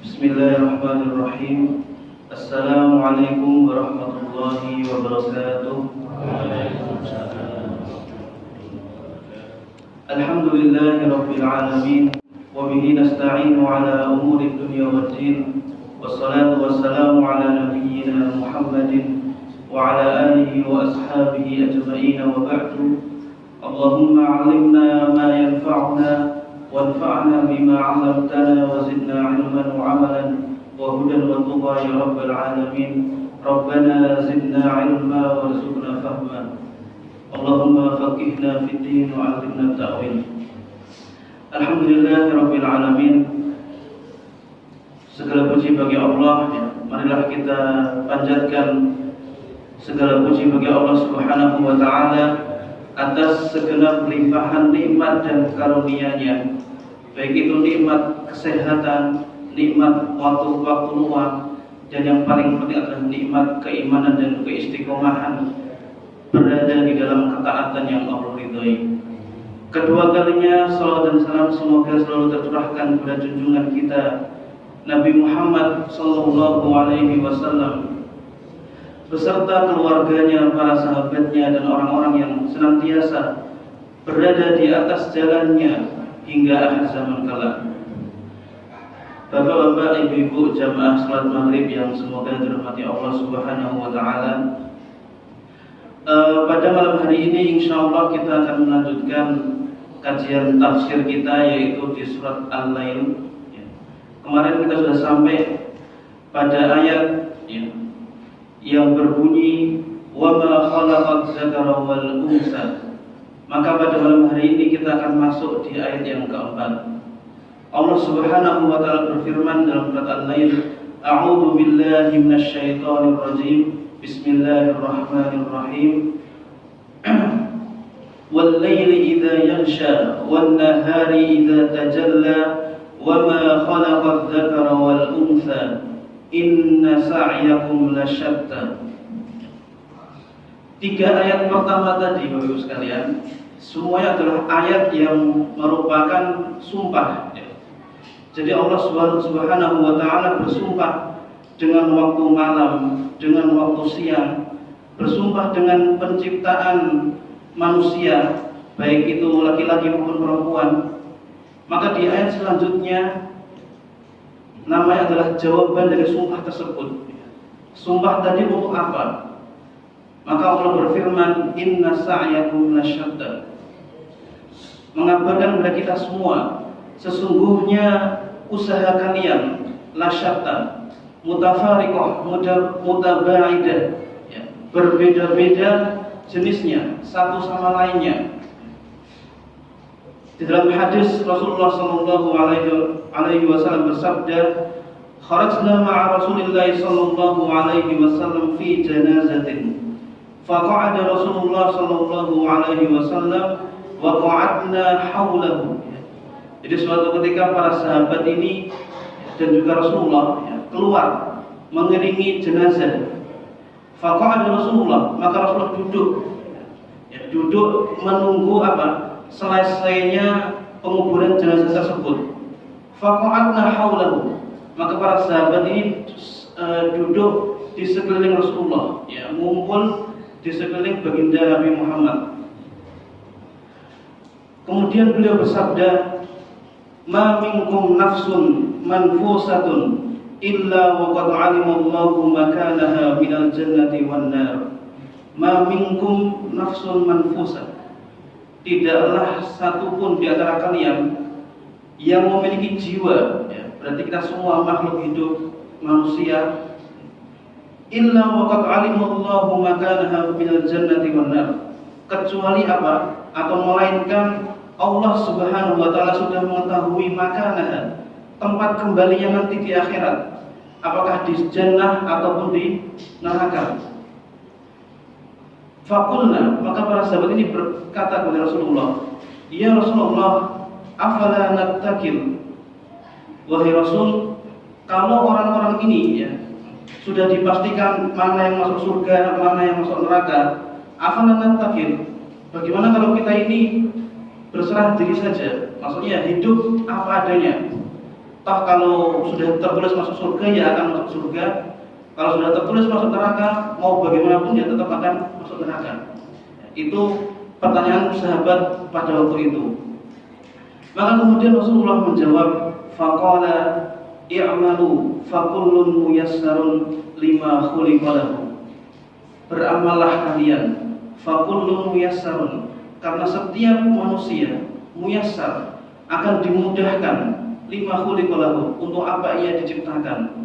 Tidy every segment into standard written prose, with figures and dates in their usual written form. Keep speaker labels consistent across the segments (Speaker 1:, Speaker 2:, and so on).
Speaker 1: Bismillahirrahmanirrahim. Assalamualaikum warahmatullahi wabarakatuh. Alhamdulillahi rabbil alamin. Wa bihi nasta'inu ala umuri dunya waddin. Wassalatu wassalamu ala nabiyyina Muhammadin wa ala alihi wa ashabihi ajma'in wa ba'du. Allahumma 'allimna ma yanfa'una وانفعنا بما علمتنا وزدنا علما وعملا وهدى وتقى يا رب العالمين. ربنا زدنا علما وارزقنا فهما. اللهم فقهنا في الدين وعلمنا التأويل. Alhamdulillah rabbil alamin. Segala puji bagi Allah. Marilah kita panjatkan segala puji bagi Allah Subhanahu wa taala atas segenap limpahan nikmat dan karunia-Nya, baik itu nikmat kesehatan, nikmat waktu luang, dan yang paling penting adalah nikmat keimanan dan keistiqomahan berada di dalam ketaatan yang Allah ridhai. Kedua kalinya salawat dan salam semoga selalu tercurahkan kepada junjungan kita Nabi Muhammad sallallahu alaihi wasallam beserta keluarganya, para sahabatnya, dan orang-orang yang senantiasa berada di atas jalannya hingga akhir zaman kelak. Bapak-bapak, ibu-ibu jamaah salat maghrib yang semoga dirahmati Allah Subhanahu wa taala. Pada malam hari ini insyaallah kita akan melanjutkan kajian tafsir kita, yaitu di surat Al-Lail. Kemarin kita sudah sampai pada ayat yang berbunyi wa ma khalaqaz zakara wal unsa. Maka pada malam hari ini kita akan masuk di ayat yang keempat. Allah Subhanahu wa taala berfirman dalam surat Al-Lail, a'udzu billahi minasyaitonir rajim. Bismillahirrahmanirrahim. Wal laili idza yaghsha wan nahari idza tajalla wa ma khalaqaz zakara wal unsa inna sa'yakum lasyatta. Tiga ayat pertama tadi Bapak Ibu sekalian, semuanya adalah ayat yang merupakan sumpah. Jadi Allah Subhanahu wa taala bersumpah dengan waktu malam, dengan waktu siang, bersumpah dengan penciptaan manusia, baik itu laki-laki maupun perempuan. Maka di ayat selanjutnya namanya adalah jawaban dari sumpah tersebut. Sumpah tadi untuk apa? Maka Allah berfirman, inna sa'yakum lasyatta, mengabarkan kepada kita semua, sesungguhnya usaha kalian lasyatta, mutafariqah, mutabaidah, berbeda-beda jenisnya satu sama lainnya. Di dalam hadis Rasulullah sallallahu alaihi wasallam bersabda, kharajna ma'a Rasulillah sallallahu alaihi wasallam fi janazatin, faqa'ada Rasulullah sallallahu alaihi wasallam wa qa'adna haulahu. Jadi suatu ketika para sahabat ini dan juga Rasulullah keluar mengiringi jenazah. Faqa'ada Rasulullah, maka Rasulullah duduk menunggu apa? Selesainya penguburan jenazah tersebut. Faqa'adna haulahu, maka para sahabat ini duduk di sekeliling Rasulullah, ngumpul di sekeliling baginda Nabi Muhammad. Kemudian beliau bersabda, ma minkum nafsun manfusatun illa wa qad 'alimallahu makanaha minal jannati wan nar. Ma minkum nafsun manfusah, tidaklah satupun di antara kalian yang memiliki jiwa, berarti kita semua makhluk hidup manusia, illa wa qad 'alimallahu makanaha minal jannati wan nar, kecuali apa? Atau melainkan Allah Subhanahu wa taala sudah mengetahui makanaha, tempat kembalinya nanti di akhirat, apakah di jannah ataupun di neraka. Faqulna, maka para sahabat ini berkata kepada Rasulullah, ya Rasulullah, afala nattakil, wahai Rasul, kalau orang-orang ini sudah dipastikan mana yang masuk surga, mana yang masuk neraka, afala nattakil, bagaimana kalau kita ini berserah diri saja, maksudnya hidup apa adanya, Toh kalau sudah tertulis masuk surga ya akan masuk surga. Kalau sudah tertulis masuk neraka, mau bagaimanapun dia tetap akan masuk neraka. Itu pertanyaan sahabat pada waktu itu. Maka kemudian Rasulullah menjawab, faqala i'malu fakullun muyassarun lima khuliqa lahu. Beramallah kalian, fakullun muyassarun, karena setiap manusia muyassar akan dimudahkan lima khuliqa lahu, untuk apa ia diciptakan.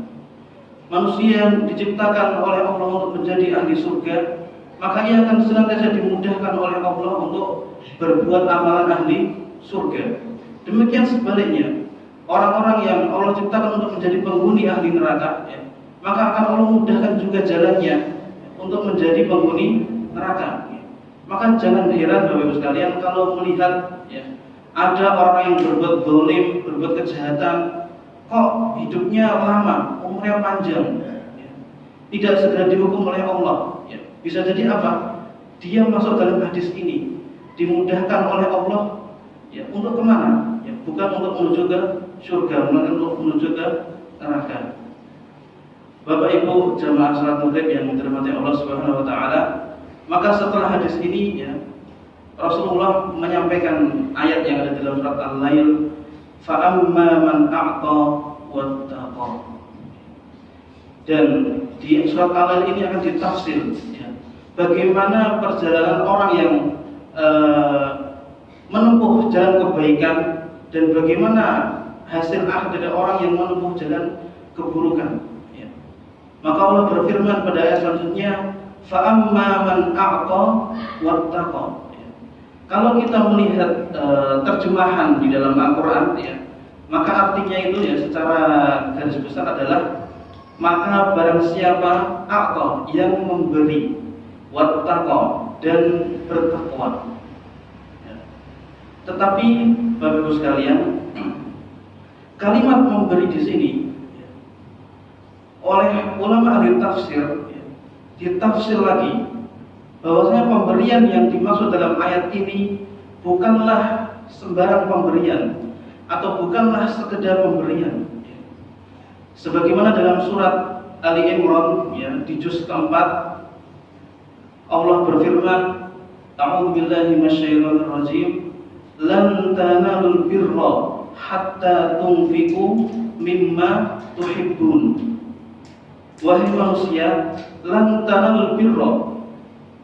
Speaker 1: Manusia yang diciptakan oleh Allah untuk menjadi ahli surga, maka ia akan senantiasa dimudahkan oleh Allah untuk berbuat amalan ahli surga. Demikian sebaliknya, orang-orang yang Allah ciptakan untuk menjadi penghuni ahli neraka, maka akan Allah mudahkan juga jalannya untuk menjadi penghuni neraka. Maka jangan heran Bapak Ibu sekalian kalau melihat ada orang yang berbuat zalim, berbuat kejahatan, kok hidupnya lama, umurnya panjang, tidak segera dihukum oleh Allah. Bisa jadi apa? Dia masuk dalam hadis ini dimudahkan oleh Allah untuk kemana? Bukan untuk menuju ke surga, melainkan untuk menuju ke neraka. Bapak Ibu jamaah salat maghrib yang dirahmati Allah Subhanahu wa taala, maka setelah hadis ini Rasulullah menyampaikan ayat yang ada dalam surat Al-Lail, fa amma man a'ta wattaqa. Dan di surat Al-Lail ini akan ditafsir bagaimana perjalanan orang yang menempuh jalan kebaikan dan bagaimana hasil akhir dari orang yang menempuh jalan keburukan. Maka Allah berfirman pada ayat selanjutnya, fa amma man a'ta wattaqa. Kalau kita melihat terjemahan di dalam Al-Quran, maka artinya itu secara garis besar adalah, maka barang siapa a'ta, yang memberi, wattaqa, dan bertakwa. Tetapi Bapak Ibu sekalian, kalimat memberi di sini oleh ulama ahli tafsir ditafsir lagi bahwasanya pemberian yang dimaksud dalam ayat ini bukanlah sembarang pemberian atau bukanlah sekedar pemberian. Sebagaimana dalam surat Ali Imran di juz keempat, Allah berfirman, a'udzu billahi minasyaitonir rajim, lan tanalul birra hatta tunfiqu mimma tuhibbun. Wahai manusia, lan tanalul birra,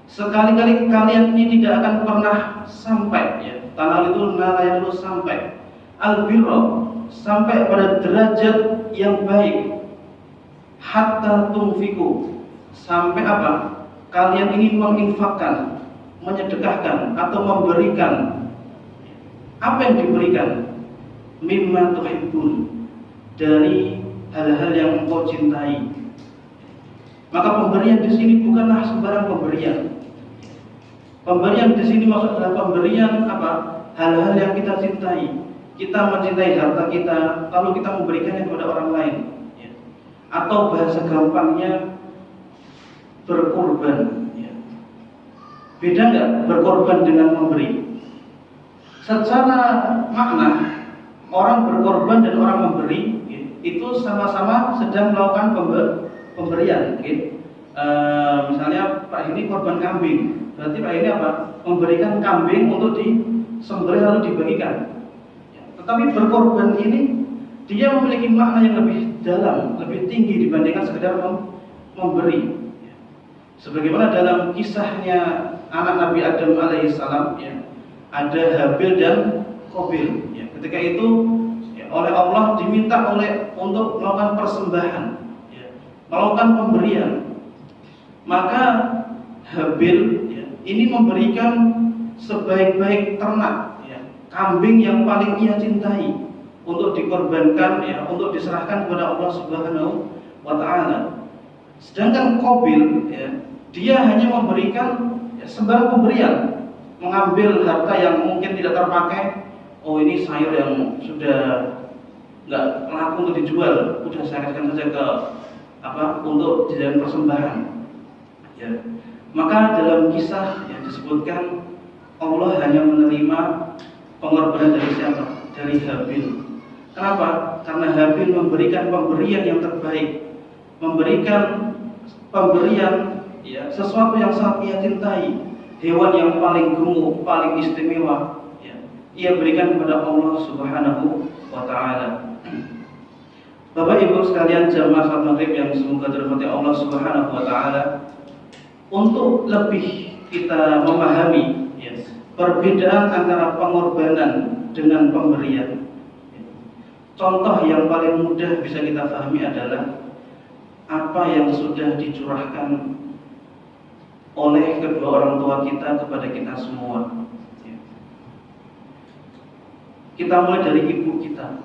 Speaker 1: sekali-kali kalian ini tidak akan pernah sampai, tanal itu nala itu sampai, al birra, sampai pada derajat yang baik, hatta tunfiqu, sampai apa? Kalian ini menginfakkan, menyedekahkan atau memberikan. Apa yang diberikan? Mimma tuhibbun, dari hal-hal yang engkau cintai. Maka pemberian di sini bukanlah sembarang pemberian. Pemberian di sini maksud adalah pemberian apa? Hal-hal yang kita cintai. Kita mencintai harta kita, lalu kita memberikannya kepada orang lain. Atau bahasa gampangnya berkorban. Beda nggak berkorban dengan memberi? Secara makna, orang berkorban dan orang memberi itu sama-sama sedang melakukan pemberian. Misalnya Pak ini korban kambing, berarti Pak ini apa? Memberikan kambing untuk disembelih lalu dibagikan. Tetapi berkorban ini dia memiliki makna yang lebih dalam, lebih tinggi dibandingkan sekedar memberi. Sebagaimana dalam kisahnya anak Nabi Adam alaihissalam, ada Habil dan Qabil. Ketika itu oleh Allah diminta untuk melakukan persembahan, melakukan pemberian. Maka Habil ini memberikan sebaik-baik ternak, kambing yang paling ia cintai untuk dikorbankan, untuk diserahkan kepada Allah Subhanahu wa taala. Sedangkan Qabil dia hanya memberikan sembarang pemberian, mengambil harta yang mungkin tidak terpakai. Oh, ini sayur yang sudah nggak laku untuk dijual, udah saya kasihkan saja ke untuk dijadikan persembahan. Maka dalam kisah disebutkan Allah hanya menerima pengorbanan dari siapa? Dari Habil. Kenapa? Karena Habil memberikan pemberian yang terbaik, memberikan pemberian ya, sesuatu yang sangat ia cintai, hewan yang paling gemuk, paling istimewa, ya, ia berikan kepada Allah Subhanahu wa Ta'ala. Bapak Ibu sekalian jamaah salat Maghrib yang semoga dirahmati Allah Subhanahu wa Ta'ala, untuk lebih kita memahami ya, perbedaan antara pengorbanan dengan pemberian. Contoh yang paling mudah bisa kita pahami adalah apa yang sudah dicurahkan oleh kedua orang tua kita kepada kita semua. Kita mulai dari ibu kita.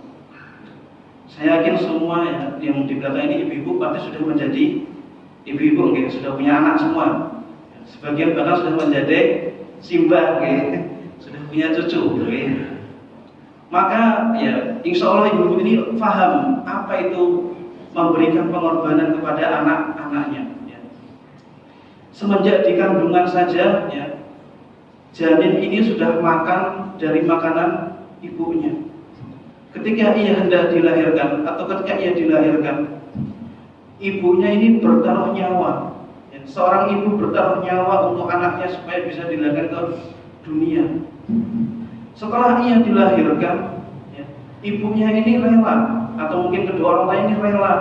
Speaker 1: Saya yakin semua ya, yang di belakang ini ibu-ibu pasti sudah menjadi ibu-ibu, sudah punya anak semua. Sebagian bahkan sudah menjadi simbah, sudah punya cucu. Maka ya, insya Allah ibu-ibu ini paham apa itu memberikan pengorbanan kepada anak-anaknya. Ya. Semenjak di kandungan saja, ya, janin ini sudah makan dari makanan ibunya. Ketika ia hendak dilahirkan atau ketika ia dilahirkan, ibunya ini bertaruh nyawa. Ya, seorang ibu bertaruh nyawa untuk anaknya supaya bisa dilahirkan ke dunia. Setelah ia dilahirkan, ya, ibunya ini rela, atau mungkin kedua orang tua ini rela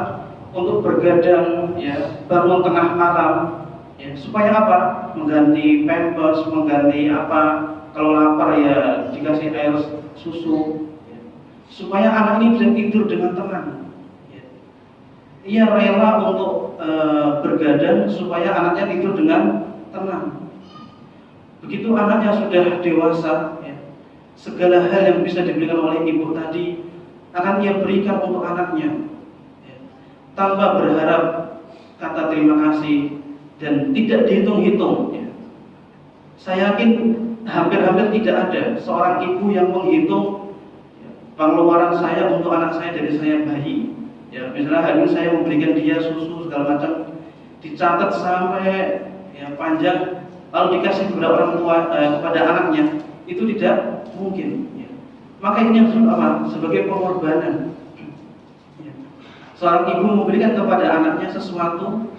Speaker 1: untuk bergadang, ya, bangun tengah malam, ya, supaya apa? Mengganti pampers, mengganti apa? Kalau lapar ya dikasih air susu, ya, supaya anak ini bisa tidur dengan tenang. Ya. Ia rela untuk bergadang supaya anaknya tidur dengan tenang. Begitu anaknya sudah dewasa, ya, segala hal yang bisa diberikan oleh ibu tadi akan ia berikan untuk anaknya, ya, tanpa berharap kata terima kasih dan tidak dihitung-hitung. Ya. Saya yakin hampir-hampir tidak ada seorang ibu yang menghitung, ya, pengeluaran saya untuk anak saya dari saya bayi. Ya, misalnya hari ini saya memberikan dia susu segala macam, dicatat sampai ya, panjang, lalu dikasih kepada orang tua kepada anaknya, itu tidak mungkin. Ya. Maka ini yang disebut apa? Sebagai pengorbanan. Ya. Seorang ibu memberikan kepada anaknya sesuatu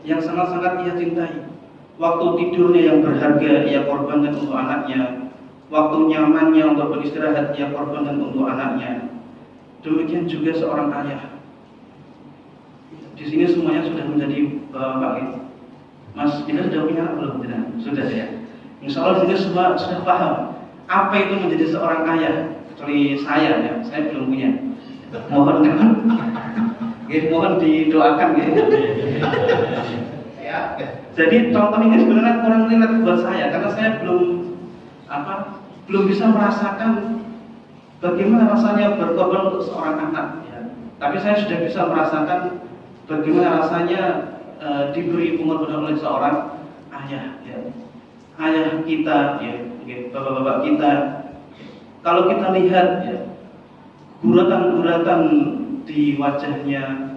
Speaker 1: yang sangat-sangat ia cintai. Waktu tidurnya yang berharga ia korbankan untuk anaknya. Waktu nyamannya untuk beristirahat ia korbankan untuk anaknya. Demikian juga seorang ayah. Di sini semuanya sudah menjadi bapak. Mas, kita sudah punya anak belum? Tidak? Sudah ya. Insya Allah di sini semua sudah paham apa itu menjadi seorang ayah. Kecuali saya ya, saya belum punya. Mohon mohon didoakan gitu. Ya. Jadi contoh ini sebenarnya kurang relate buat saya karena saya belum bisa merasakan bagaimana rasanya berkorban untuk seorang anak. Ya. Tapi saya sudah bisa merasakan bagaimana rasanya diberi pengorbanan oleh seorang ayah. Ya. Ayah kita, ya, bapak-bapak kita. Kalau kita lihat ya, guratan-guratan di wajahnya,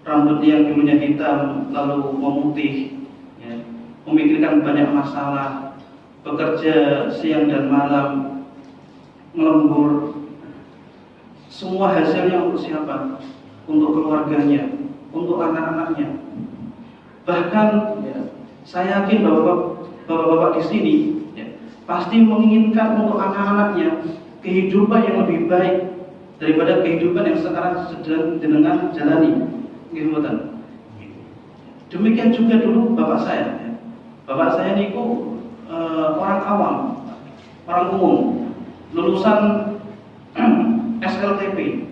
Speaker 1: rambut yang dulunya hitam lalu memutih, ya, memikirkan banyak masalah, bekerja siang dan malam, melembur, semua hasilnya untuk siapa? Untuk keluarganya, untuk anak-anaknya. Bahkan ya, saya yakin bapak-bapak di sini ya, pasti menginginkan untuk anak-anaknya kehidupan yang lebih baik daripada kehidupan yang sekarang sedang jenengan jalani. Demikian juga dulu bapak saya. Ya. Bapak saya niku orang awam, orang umum, lulusan SLTP,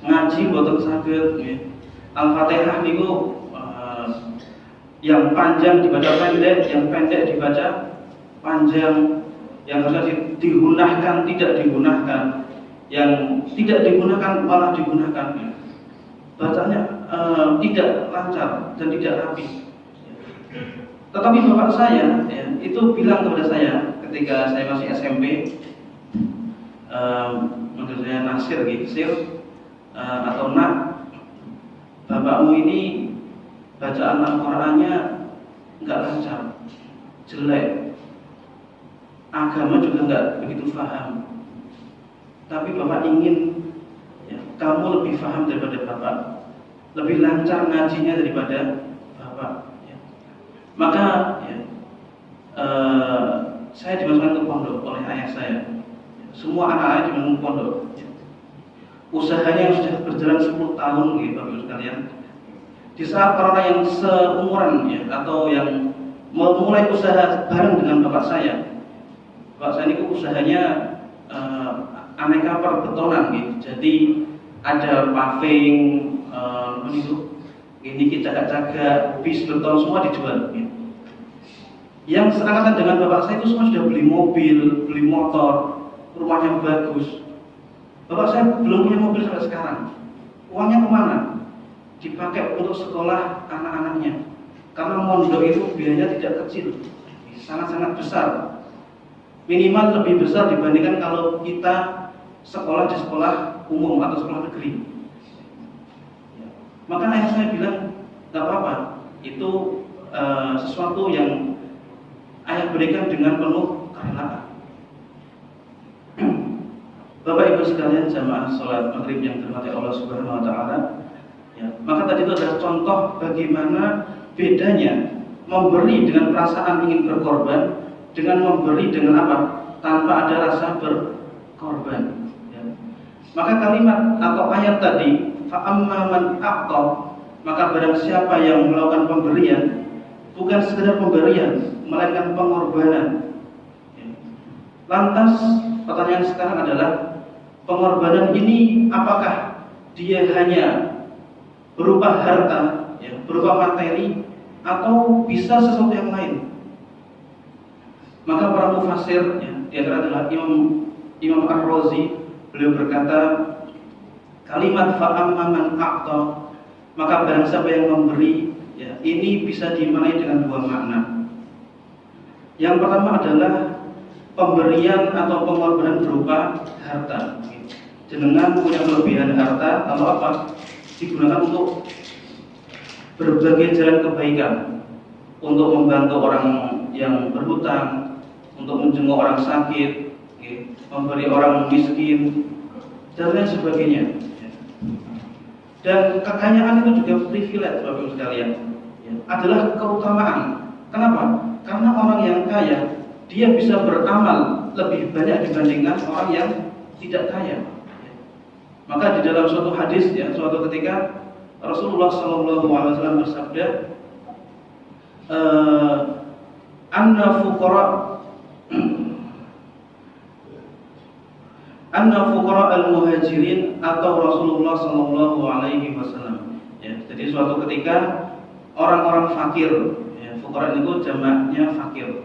Speaker 1: ngaji boten saged. Ya. Al-Fatihah niku yang panjang dibaca pendek, yang pendek dibaca panjang, yang harusnya digunakan tidak digunakan, yang tidak digunakan malah digunakan. Bacanya tidak lancar dan tidak rapi. Tetapi bapak saya ya, itu bilang kepada saya ketika saya masih SMP, menurut saya Nasir gitu, atau Nak, bapakmu ini bacaan Al-Qur'annya enggak lancar, jelek, agama juga enggak begitu paham. Tapi bapak ingin kamu lebih paham daripada bapak, lebih lancar ngajinya daripada bapak. Ya. Maka ya, saya dimasukkan ke pondok oleh ayah saya. Semua anak-anak dimasukkan ke pondok. Ya. Usahanya yang sudah berjalan 10 tahun, gitu, Bapak Ibu sekalian. Di saat orang yang seumuran ya, atau yang memulai usaha bareng dengan bapak saya itu usahanya aneka perbetonan gitu. Jadi ada paving, ini kita jaga bis beton semua dijual gitu. Yang seangkatan dengan bapak saya itu semua sudah beli mobil, beli motor, rumahnya bagus. Bapak saya belum punya mobil sampai sekarang. Uangnya kemana? Dipakai untuk sekolah anak-anaknya. Karena mondok itu biayanya tidak kecil, sangat-sangat besar. Minimal lebih besar dibandingkan kalau kita sekolah di sekolah umum atau sekolah negeri. Maka ayah saya bilang, gak apa-apa, itu sesuatu yang ayah berikan dengan penuh kerelaan. Bapak Ibu sekalian jamaah sholat maghrib yang dirahmati Allah Subhanahu Wa Taala. Ya, maka tadi itu adalah contoh bagaimana bedanya memberi dengan perasaan ingin berkorban dengan memberi dengan apa? Tanpa ada rasa berkorban. Ya. Maka kalimat atau ayat tadi, fa'amma man a'ta, maka barang siapa yang melakukan pemberian, bukan sekedar pemberian, melainkan pengorbanan. Ya. Lantas pertanyaan sekarang adalah, pengorbanan ini apakah dia hanya berupa harta, ya, berupa materi, atau bisa sesuatu yang lain? Maka para mufassir, ya, di antara adalah Imam Ar-Razi, beliau berkata, kalimat fa'amma man a'ta, maka barang siapa yang memberi, ya, ini bisa dimaknai dengan dua makna. Yang pertama adalah pemberian atau pengorbanan berupa harta. Jenengan punya kelebihan harta, lalu apa? Digunakan untuk berbagai jalan kebaikan, untuk membantu orang yang berhutang, untuk menjenguk orang sakit, memberi orang miskin, dan lain sebagainya. Dan kekayaan itu juga privilege, Bapak Ibu sekalian, adalah keutamaan. Kenapa? Karena orang yang kaya, dia bisa beramal lebih banyak dibandingkan orang yang tidak kaya. Maka di dalam suatu hadis, ya, suatu ketika Rasulullah SAW bersabda, anna fuqara al-muhajirin atau Rasulullah SAW. Ya, jadi suatu ketika orang-orang fakir, ya, fuqara itu jamaknya fakir.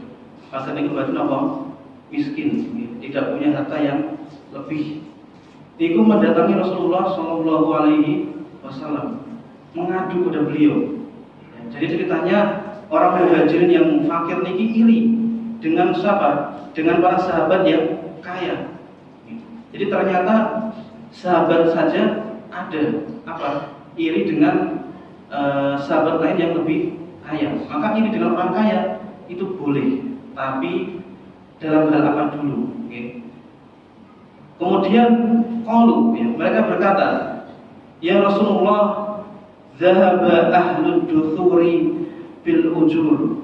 Speaker 1: Fakir itu berarti apa? Miskin, ya, tidak punya harta yang lebih. Iku mendatangi Rasulullah SAW, mengadu kepada beliau. Ya, jadi ceritanya orang muhajirin yang fakir niki iri dengan siapa? Dengan para sahabat yang kaya. Jadi ternyata sahabat saja ada apa? Iri dengan sahabat lain yang lebih kaya. Maka iri dengan orang kaya itu boleh, tapi dalam hal apa dulu? Okay. Kemudian qalu, ya, mereka berkata, ya Rasulullah, zahaba ahlud duthuri bil ujur.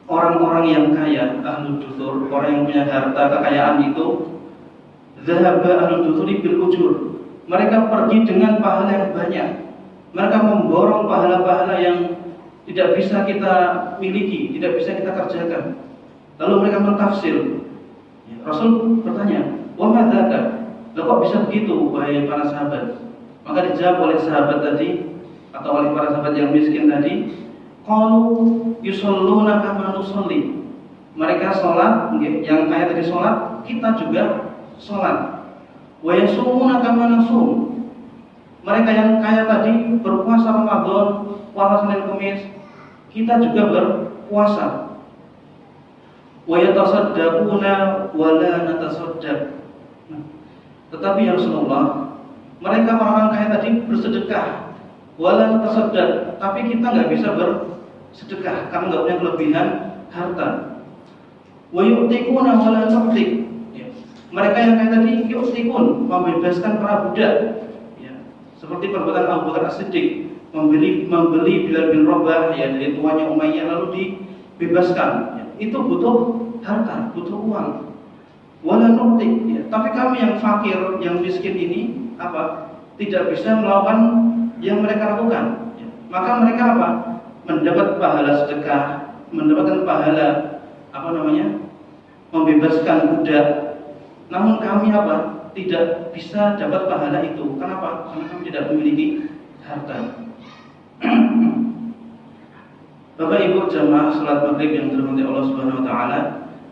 Speaker 1: Orang-orang yang kaya, ahlud duthur, orang yang punya harta kekayaan itu, zahaba ahlud duthuri bil ujur. Mereka pergi dengan pahala yang banyak. Mereka memborong pahala-pahala yang tidak bisa kita miliki, tidak bisa kita kerjakan. Lalu mereka mentafsir. Rasul bertanya, wa madzaka? Loh, kok bisa begitu wahai para sahabat? Maka dijawab oleh sahabat tadi atau oleh para sahabat yang miskin tadi, qalu yusalluna kama nusalli. Mereka sholat, yang kaya tadi sholat, kita juga sholat. Wa yasumuna kama nasum. Mereka yang kaya tadi berpuasa Ramadan, puasa Senin Kamis, kita juga berpuasa. Wa yatasaddaquna wa la natasaddaq. Tetapi ya Rasulullah, mereka orang-orang kaya tadi bersedekah, wa la natasaddaq, tapi kita nggak bisa bersedekah karena nggak punya kelebihan harta. Wa yu'tikuna wa la nu'tik. Mereka yang kayak tadi yu'tikun, membebaskan para budak, ya. Seperti perbuatan Abu Bakar As-Siddiq, membeli Bilal bin Rabah ya dari tuannya Umayyah lalu dibebaskan. Ya. Itu butuh harta, butuh uang. Wala nu'tik, ya. Tapi kami yang fakir, yang miskin ini apa? Tidak bisa melakukan yang mereka lakukan. Ya. Maka mereka apa? Mendapat pahala sedekah, mendapatkan pahala membebaskan budak. Namun kami apa? Tidak bisa dapat pahala itu. Kenapa? Karena kami tidak memiliki harta. Bapak Ibu jamaah salat maghrib yang dirahmati Allah Subhanahu wa taala,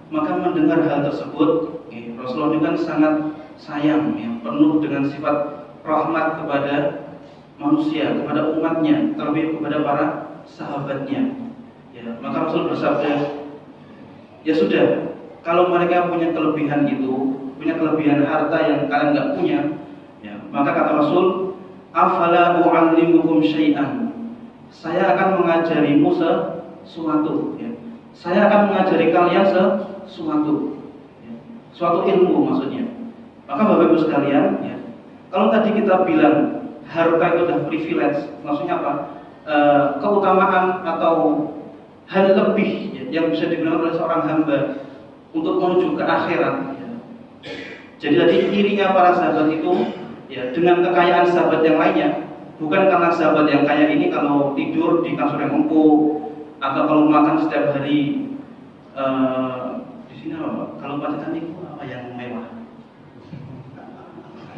Speaker 1: maka mendengar hal tersebut, Rasulullah ini kan sangat sayang, ya, penuh dengan sifat rahmat kepada manusia, kepada umatnya, terlebih kepada para sahabatnya. Ya, maka Rasul bersabda, ya sudah, kalau mereka punya kelebihan itu, punya kelebihan harta yang kalian nggak punya, ya, maka kata Rasul, afala u'allimukum syai'an, saya akan mengajarimu sesuatu, ya. Saya akan mengajari kalian sesuatu, ya. Suatu ilmu maksudnya. Maka Bapak Ibu sekalian, ya, kalau tadi kita bilang harta itu adalah privilege, maksudnya apa? Keutamaan atau hal lebih, ya, yang bisa digunakan oleh seorang hamba untuk menuju ke akhirat, ya. Jadi tadi irinya para sahabat itu, ya, dengan kekayaan sahabat yang lainnya, bukan karena sahabat yang kaya ini kalau tidur di kasur yang empuk atau kalau makan setiap hari di sini apa Pak? Kalau Pacitan itu apa yang mewah?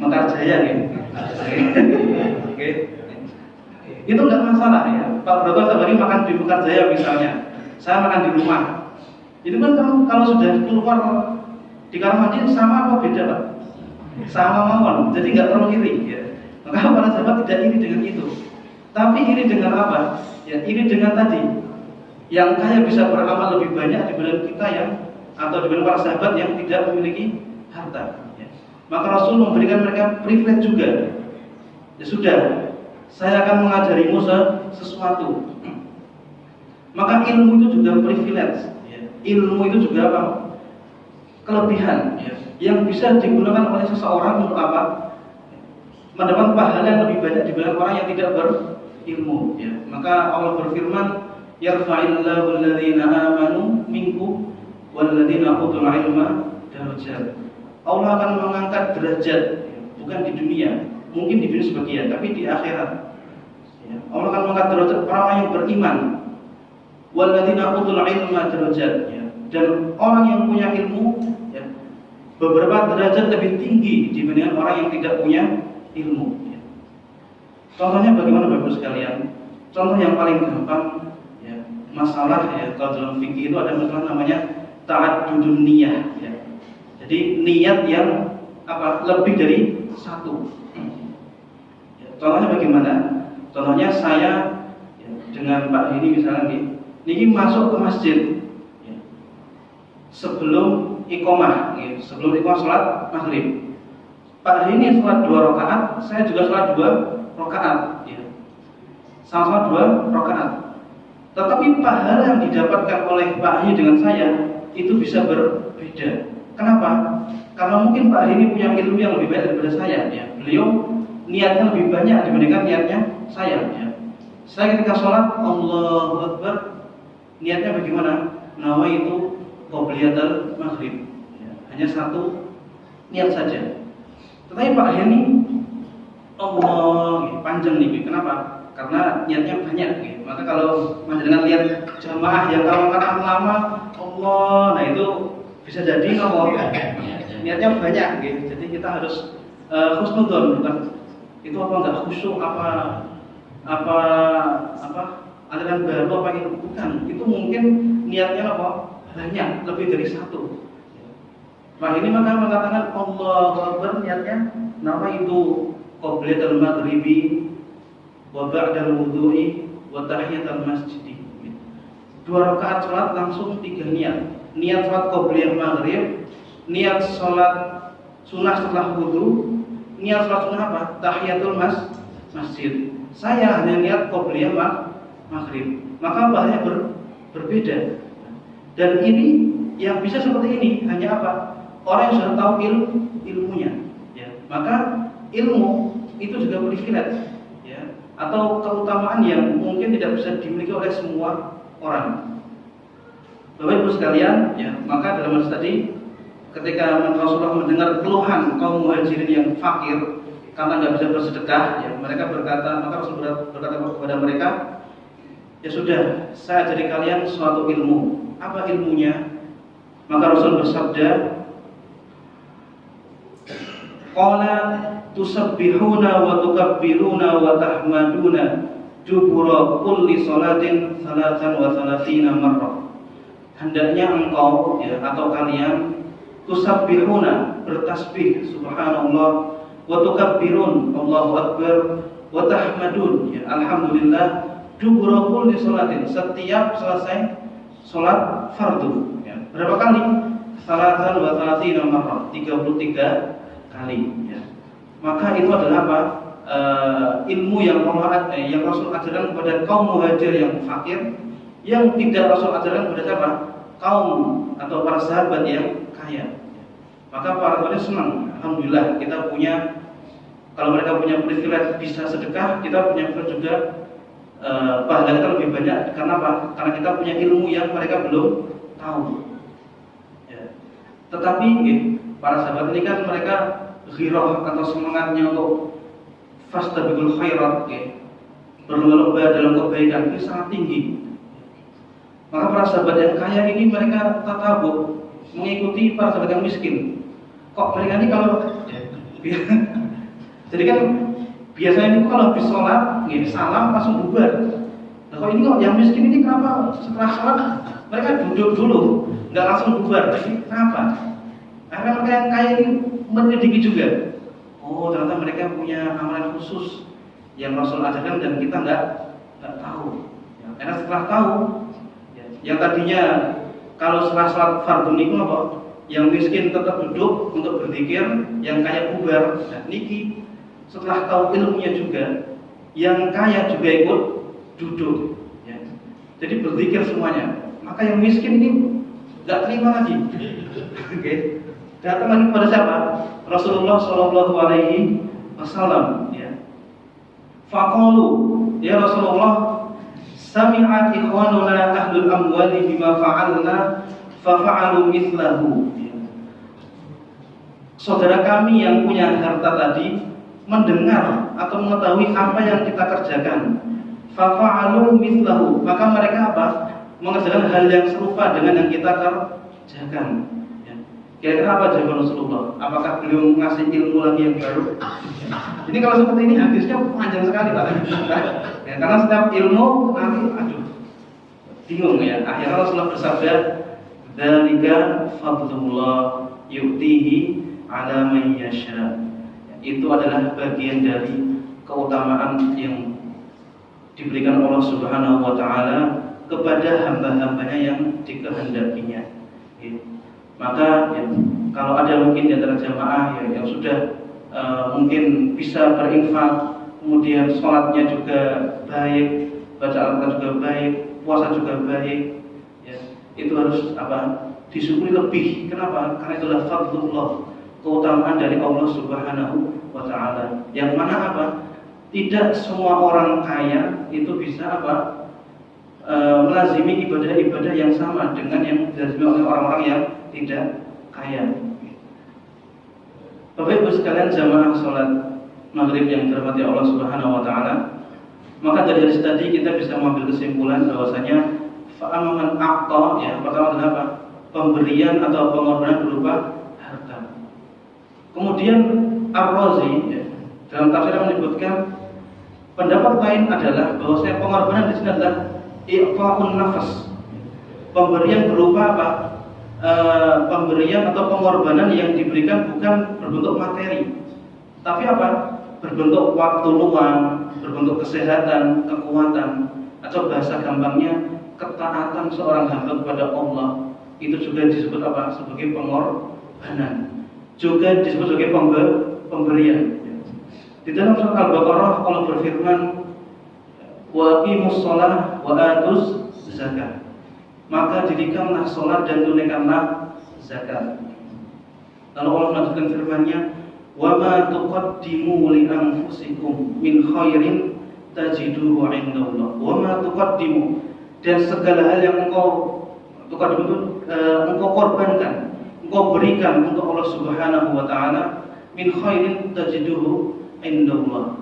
Speaker 1: Mekar Jaya gitu. Oke. Itu enggak masalah ya. Pak Broto setiap hari makan di Mekar Jaya misalnya, saya makan di rumah. Itu kan kalau sudah keluar di kamar mandi sama apa beda Pak? Sama mawon. Jadi nggak perlu iri ya. Maka para sahabat tidak iri dengan itu. Tapi iri dengan apa? Ya, iri dengan tadi yang kaya bisa beramal lebih banyak dibanding kita yang atau dibanding para sahabat yang tidak memiliki harta. Ya. Maka Rasul memberikan mereka privilege juga. Ya sudah, saya akan mengajarimu sesuatu. Maka ilmu itu juga privilege. Ya. Ilmu itu juga apa? Kelebihan. Ya. Yang bisa digunakan oleh seseorang untuk apa? Mendapat pahala yang lebih banyak dibanding orang yang tidak berilmu. Ya. Maka Allah berfirman, yarfa'illahu alladhina amanu minkum walladzina utul ilma darajat. Allah akan mengangkat derajat, ya, bukan di dunia, mungkin di dunia sebagian, tapi di akhirat. Ya. Allah akan mengangkat derajat orang yang beriman. Walladzina utul ilma darajat, ya. Dan orang yang punya ilmu, ya, beberapa derajat lebih tinggi dibandingkan orang yang tidak punya ilmu. Ya. Contohnya bagaimana Bapak sekalian? Contoh yang paling gampang, ya, masalah ya kalau dalam fikih itu ada masalah namanya ta'addudun niyah. Ya. Jadi niat yang apa lebih dari satu. Ya, contohnya bagaimana? Contohnya saya, ya, dengan Pak ini misalnya ini masuk ke masjid, ya, sebelum iqomah, ya, sebelum iqomah sholat maghrib. Pak ini sholat 2 rakaat, saya juga sholat 2 rakaat, ya. Sama-sama 2 rakaat. Tetapi pahala yang didapatkan oleh Pak ini dengan saya itu bisa berbeda. Kenapa? Karena mungkin Pak ini punya ilmu yang lebih baik daripada saya, ya. Beliau niatnya lebih banyak dibandingkan niatnya saya, ya. Saya ketika sholat Allahu Akbar, niatnya bagaimana? Nawaitu qobliyatal maghrib, ya. Hanya satu niat saja. Tetapi Pak Heni Allah panjang nih, kenapa? Karena niatnya banyak, gitu. Maka kalau masih dengan lihat jamaah yang kalau kata lama Allah, nah itu bisa jadi Allah niatnya banyak, gitu. Jadi kita harus husnudzon, bukan itu apa enggak khusyuk apa aliran baru apa itu bukan, itu mungkin niatnya apa banyak lebih dari satu. Nah ini maka mengatakan Allahu Akbar niatnya nama itu qobliyatul maghribi wa ba'dal wudu'i wa tahiyatul masjid. 2 rakaat salat langsung 3 niat. Niat salat qobliyah maghrib, niat salat sunah setelah wudu, niat salat sunah apa? Tahiyatul masjid. Saya hanya niat qobliyah maghrib. Maka pahalanya berbeda. Dan ini yang bisa seperti ini hanya apa? orang yang sudah tahu ilmunya, ya. Maka ilmu itu juga privilege, ya, atau keutamaan yang mungkin tidak bisa dimiliki oleh semua orang. Bapak Ibu sekalian, ya, maka dalam hadis tadi, ketika Rasulullah mendengar keluhan kaum muhajirin yang fakir karena nggak bisa bersedekah, ya, mereka berkata, maka Rasulullah berkata kepada mereka, ya sudah, saya ajari kalian suatu ilmu. Apa ilmunya? Maka Rasul bersabda, qala tusabbihuna wa tukabbiruna wa tahmaduna dubura kulli salatin salatan wa salatina marrah. Hendaknya engkau, ya, atau kalian tusabbihuna, bertasbih subhanallah, wa tukabbirun Allahu akbar, wa tahmadun, ya, alhamdulillah, dubura kulli salatin, setiap selesai salat fardu, ya. Berapa kali? Salatan wa salatina marrah, 33 kali, ya. Maka itu adalah apa? Ilmu yang Rasul ajarkan kepada kaum muhajir yang fakir, yang tidak Rasul ajarkan kepada siapa? Kaum atau para sahabat yang kaya. Maka para sahabat senang, alhamdulillah kita punya, kalau mereka punya privilege bisa sedekah, kita punya privilege juga pahala kita lebih banyak. Karena apa? Karena kita punya ilmu yang mereka belum tahu, ya. Tetapi para sahabat ini kan mereka ghirah atau semangatnya untuk fastabiqul khairat, berlomba-lomba dalam kebaikan ini sangat tinggi. Maka para sahabat yang kaya ini mereka tatabuk mengikuti para sahabat yang miskin. Kok mereka ini kalau jadi kan biasanya itu kalau habis sholat, salam langsung bubar. Nah, kok ini kok yang miskin ini kenapa setelah sholat mereka duduk dulu, nggak langsung bubar? Ini kenapa? Karena mereka yang kaya ini menyelidiki juga. Oh, ternyata mereka punya amalan khusus yang Rasul ajarkan dan kita nggak tahu. Ya, karena setelah tahu, ya, yang tadinya kalau setelah sholat fardu niku apa? Yang miskin tetap duduk untuk berzikir, yang kaya bubar. Nah, niki setelah tahu ilmunya juga, yang kaya juga ikut duduk, ya. Jadi berzikir semuanya. Maka yang miskin ini nggak terima lagi. Okay. Datang lagi kepada siapa? Rasulullah Shallallahu Alaihi Wasallam, ya. Faqalu, ya Rasulullah, sami'a ikhwanuna ahlul amwali bima fa'alna fafa'alu mithlahu. Saudara kami yang punya harta tadi mendengar atau mengetahui apa yang kita kerjakan, fafa'alu mithlahu, maka mereka apa? Mengerjakan hal yang serupa dengan yang kita kerjakan. Kira-kira apa jawaban Rasulullah? Apakah beliau ngasih ilmu lagi yang baru? Ini kalau seperti ini hadisnya panjang sekali, Pak. Ya, karena setiap ilmu nanti bingung, ya. Akhirnya Rasulullah bersabda, "Dzalika fadlullah yu'tihi 'ala man yasha." Itu adalah bagian dari keutamaan yang diberikan Allah Subhanahu wa taala kepada hamba-hambanya yang dikehendakinya. Maka, ya, kalau ada mungkin di antara jamaah, ya, yang sudah mungkin bisa berinfak, kemudian sholatnya juga baik, baca Al-Quran juga baik, puasa juga baik, ya, itu harus disyukuri lebih. Kenapa? Karena itulah fadlullah, keutamaan dari Allah Subhanahu wa taala. Yang mana tidak semua orang kaya itu bisa melazimi ibadah-ibadah yang sama dengan yang dilazimi oleh orang-orang yang tidak kaya. Bapak Ibu sekalian jamaah sholat maghrib yang dirahmati Allah Subhanahu wa taala, maka dari hadis tadi kita bisa mengambil kesimpulan bahwasanya fa'aman aqta, ya, pertama adalah apa? Pemberian atau pengorbanan berupa harta. Kemudian Ar-Razi, ya, dalam tafsirnya menyebutkan pendapat lain adalah bahwasanya pengorbanan di sini adalah i'fa'un nafas. Pemberian berupa apa? Pemberian atau pengorbanan yang diberikan bukan berbentuk materi, tapi berbentuk waktu luang, berbentuk kesehatan, kekuatan, atau bahasa gampangnya ketaatan seorang hamba kepada Allah. Itu juga disebut sebagai pengorbanan, juga disebut sebagai pemberian. Di dalam surat Al-Baqarah Allah berfirman, wa aqimus shalah wa atuz zakat, maka dirikanlah sholat dan tunaikanlah zakat. Lalu Allah melanjutkan firman-Nya, "Wa ma tuqaddimu li anfusikum min khairin tajiduhu 'indallah." Wa ma tuqaddimu, dan segala hal yang engkau korbankan, engkau berikan untuk Allah Subhanahu wa taala, min khairin tajiduhu indallah.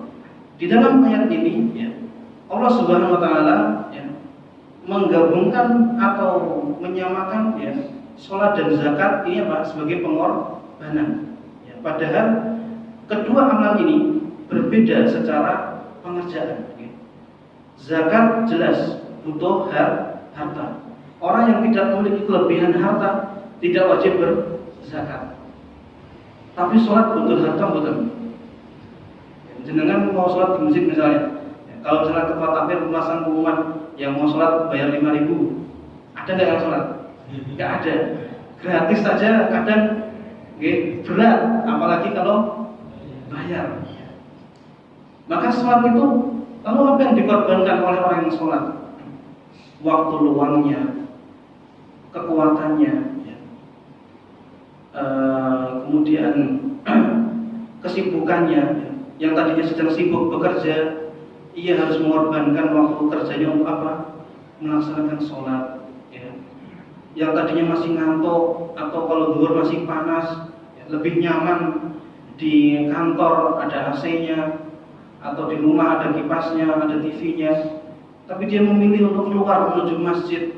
Speaker 1: Di dalam ayat ini ya, Allah Subhanahu wa taala ya, menggabungkan atau menyamakan ya, salat dan zakat ini apa? Sebagai pengorbanan. Ya, padahal kedua amal ini berbeda secara pengerjaan. Ya. Zakat jelas butuh harta. Orang yang tidak memiliki kelebihan harta tidak wajib berzakat. Tapi sholat butuh harta betul. Jenengan mau sholat di masjid misalnya, kalau misalnya ketua takmir memasang pengumuman yang mau sholat bayar 5.000, ada nggak yang sholat? Nggak ada. Gratis saja kadang berat, apalagi kalau bayar. Maka sholat itu, lalu apa yang dikorbankan oleh orang yang sholat? Waktu luangnya, kekuatannya, ya. Kemudian kesibukannya, ya. Yang tadinya sedang sibuk bekerja, ia harus mengorbankan waktu kerjanya untuk apa? Melaksanakan sholat. Ya. Yang tadinya masih ngantuk atau kalau zuhur masih panas, ya, lebih nyaman di kantor ada AC-nya atau di rumah ada kipasnya, ada TV-nya. Tapi dia memilih untuk keluar menuju masjid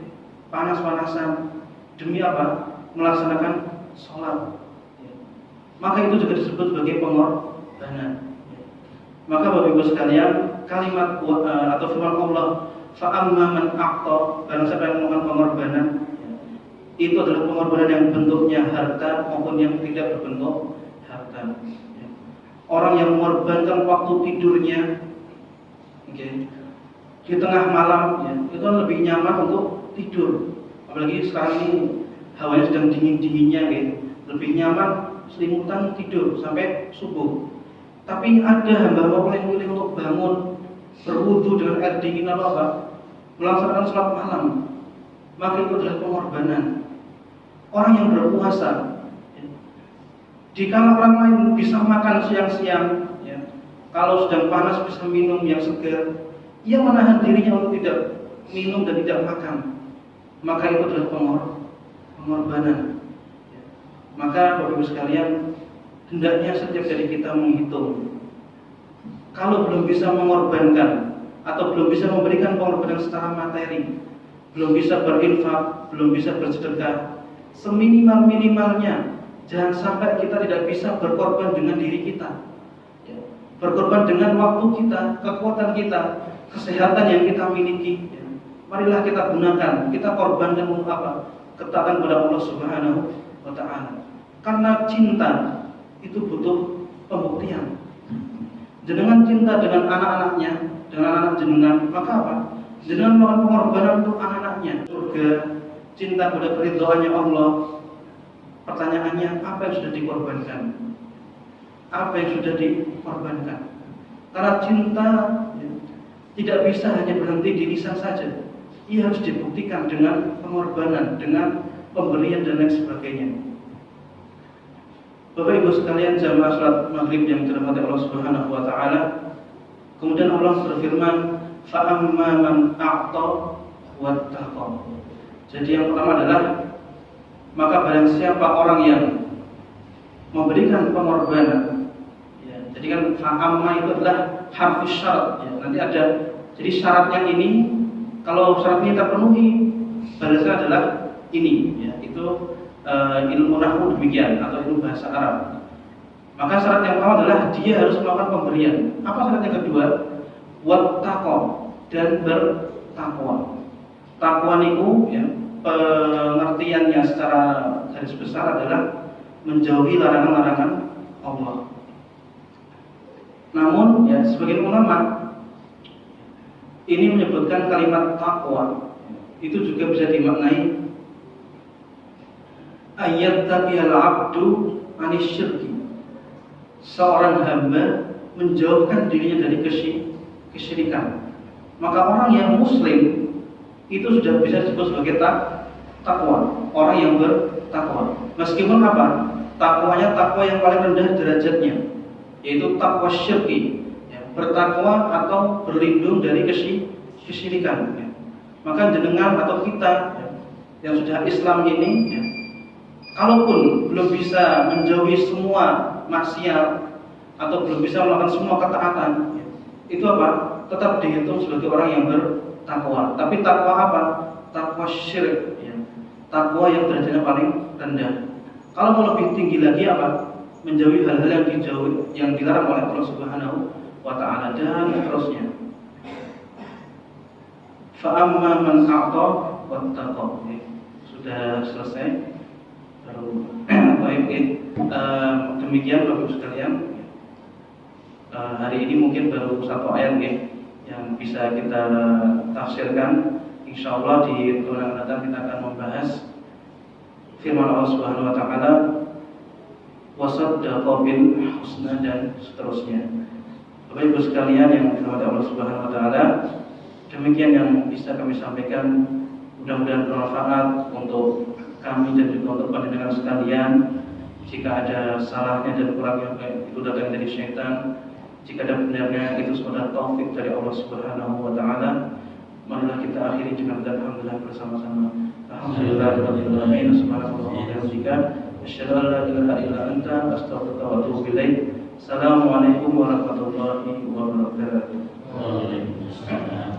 Speaker 1: panas-panasan demi apa? Melaksanakan sholat. Maka itu juga disebut sebagai pengorbanan. Maka Bapak Ibu sekalian, kalimat atau firman Allah, fa'amma man a'ta, barang siapa yang melakukan pengorbanan, itu adalah pengorbanan yang bentuknya harta maupun yang tidak berbentuk harta. Orang yang mengorbankan waktu tidurnya, di tengah malam, ya, itu lebih nyaman untuk tidur. Apalagi sekarang ini hawanya sedang dingin-dinginnya, gitu. Lebih nyaman selimutan tidur sampai subuh. Tapi ada hamba-hamba yang memilih untuk bangun, berwudu dengan air dingin lalu apa? Melaksanakan sholat malam. Maka itu adalah pengorbanan. Orang yang berpuasa, ya, di kala orang lain bisa makan siang-siang, ya, kalau sedang panas bisa minum yang segar, ia menahan dirinya untuk tidak minum dan tidak makan. Maka itu adalah pengorbanan. Maka Bapak Ibu sekalian, hendaknya setiap dari kita menghitung. Kalau belum bisa mengorbankan atau belum bisa memberikan pengorbanan secara materi, belum bisa berinfak, belum bisa bersedekah, seminimal-minimalnya jangan sampai kita tidak bisa berkorban dengan diri kita. Berkorban dengan waktu kita, kekuatan kita, kesehatan yang kita miliki. Marilah kita gunakan, kita korbankan untuk apa? Ketaatan kepada Allah Subhanahu wa ta'ala. Karena cinta itu butuh pembuktian. Jenengan cinta dengan anak-anaknya, dengan anak jenengan, maka apa? Jenengan melakukan pengorbanan untuk anak-anaknya. Surga, cinta pada keridhaannya Allah. Pertanyaannya, apa yang sudah dikorbankan? Apa yang sudah dikorbankan? Karena cinta tidak bisa hanya berhenti di lisan saja. Ia harus dibuktikan dengan pengorbanan, dengan pemberian dan lain sebagainya. Bapak Ibu sekalian, jamaah salat maghrib yang dirahmati Allah Subhanahu wa taala. Kemudian Allah berfirman, fa amma man a'ta wattaqa. Jadi yang pertama adalah, maka barang siapa orang yang memberikan pengorbanan, ya, jadi kan fa amma itu adalah harfus syarat, ya, nanti ada. Jadi syaratnya ini, kalau syaratnya terpenuhi, balasnya adalah ini, ya, itu ilmu nahwu demikian atau ilmu bahasa Arab. Maka syarat yang pertama adalah dia harus melakukan pemberian. Apa syarat yang kedua? Wattaqo, dan bertakwa. Takwa niku, ya, pengertiannya secara garis besar adalah menjauhi larangan-larangan Allah. Namun, ya, sebagian ulama ini menyebutkan kalimat takwa itu juga bisa dimaknai ayat taqiyal abdu anis syirki. Seorang hamba menjauhkan dirinya dari kesyirikan. Maka orang yang muslim itu sudah bisa disebut sebagai takwa. Orang yang bertakwa. Meskipun apa? takwanya takwa yang paling rendah derajatnya, yaitu takwa syirki, ya, bertakwa atau berlindung dari kesyirikan. Ya. Maka jenengan atau kita, ya, yang sudah Islam ini, ya, kalaupun belum bisa menjauhi semua maksiat atau belum bisa melakukan semua ketaatan, ya, itu apa? Tetap dihitung sebagai orang yang bertakwa. Tapi takwa apa? Takwa syirik, ya. Takwa yang derajatnya paling rendah. Kalau mau lebih tinggi lagi apa? Menjauhi hal-hal yang dilarang oleh Allah Subhanahu wa Ta'ala dan terusnya. Fa'amma man a'ta wattaqa. Sudah selesai. Baik, demikian Bapak Ibu sekalian. Hari ini mungkin baru satu ayat yang bisa kita tafsirkan. Insyaallah di bulan Ramadan kita akan membahas firman Allah Subhanahu wa Ta'ala, wasaddaqa bil husna, dan seterusnya. Bapak Ibu sekalian yang dirahmati Allah Subhanahu wa Ta'ala, demikian yang bisa kami sampaikan. Mudah-mudahan bermanfaat untuk kami dan juga untuk panjenengan sekalian. Jika ada salahnya dan kurangnya itu datang dari syaitan. Jika ada benarnya itu semua taufik dari Allah Subhanahu wa Ta'ala. Marilah kita akhiri dengan alhamdulillah bersama-sama. Alhamdulillahirabbil alamin. Subhanallah wa bihamdika asyhadu an la ilaha illa anta astaghfiruka wa atubu ilaik. Assalamualaikum warahmatullahi wabarakatuh. Waalaikumsalam.